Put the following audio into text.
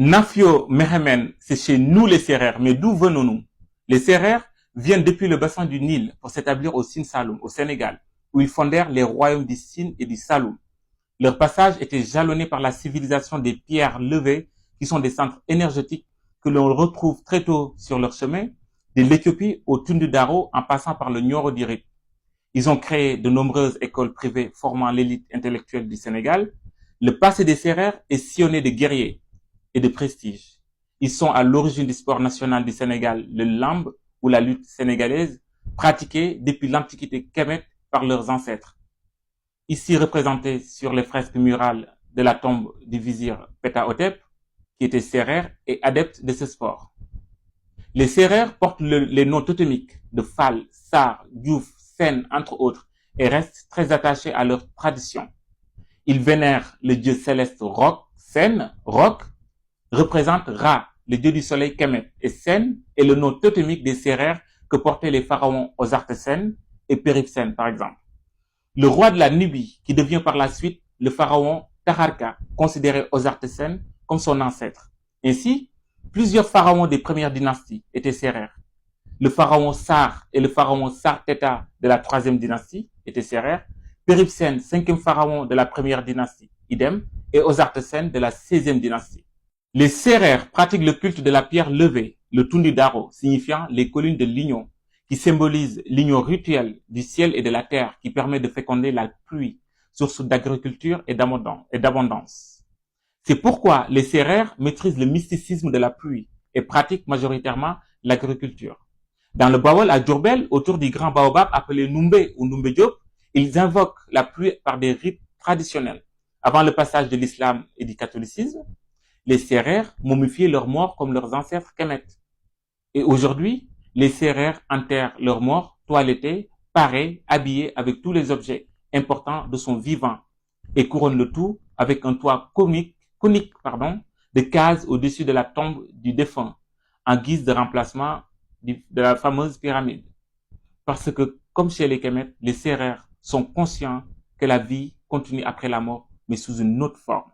Nafio Mehemen, c'est chez nous les Sérères, mais d'où venons-nous? Les Sérères viennent depuis le bassin du Nil pour s'établir au Sine Saloum, au Sénégal, où ils fondèrent les royaumes du Sine et du Saloum. Leur passage était jalonné par la civilisation des pierres levées, qui sont des centres énergétiques que l'on retrouve très tôt sur leur chemin, de l'Éthiopie au Tundu Daro en passant par le Nioro d'Irik. Ils ont créé de nombreuses écoles privées formant l'élite intellectuelle du Sénégal. Le passé des Sérères est sillonné de guerriers et de prestige. Ils sont à l'origine du sport national du Sénégal, le lamb ou la lutte sénégalaise, pratiquée depuis l'Antiquité kémète par leurs ancêtres. Ici représenté sur les fresques murales de la tombe du vizir Ptahhotep, qui était sérère et adepte de ce sport. Les Sérères portent les noms totémiques de Fall, Sar, Diouf, Sen, entre autres, et restent très attachés à leur tradition. Ils vénèrent le dieu céleste Roc, Sen, Roc, représente Ra, le dieu du soleil Kemet, et Sen est le nom totémique des Sérères que portaient les pharaons Osartesen et Péripsen, par exemple. Le roi de la Nubie, qui devient par la suite le pharaon Taharka, considéré Osartesen comme son ancêtre. Ainsi, plusieurs pharaons des premières dynasties étaient Sérères. Le pharaon Sar et le pharaon Sarteta de la troisième dynastie étaient Sérères. Péripsen, cinquième pharaon de la première dynastie, idem, et Osartesen de la 16e dynastie. Les Sérères pratiquent le culte de la pierre levée, le Tundu Daro, signifiant les collines de l'union, qui symbolise l'union rituelle du ciel et de la terre, qui permet de féconder la pluie, source d'agriculture et d'abondance. C'est pourquoi les Sérères maîtrisent le mysticisme de la pluie et pratiquent majoritairement l'agriculture. Dans le Bawol à Diourbel, autour du grand baobab appelé Numbe ou Numbe Diop, ils invoquent la pluie par des rites traditionnels. Avant le passage de l'islam et du catholicisme, les Sérères momifiaient leurs morts comme leurs ancêtres kémètes. Et aujourd'hui, les Sérères enterrent leurs morts toilettés, parés, habillés avec tous les objets importants de son vivant et couronnent le tout avec un toit conique, de cases au-dessus de la tombe du défunt en guise de remplacement de la fameuse pyramide. Parce que, comme chez les Kémètes, les Sérères sont conscients que la vie continue après la mort, mais sous une autre forme.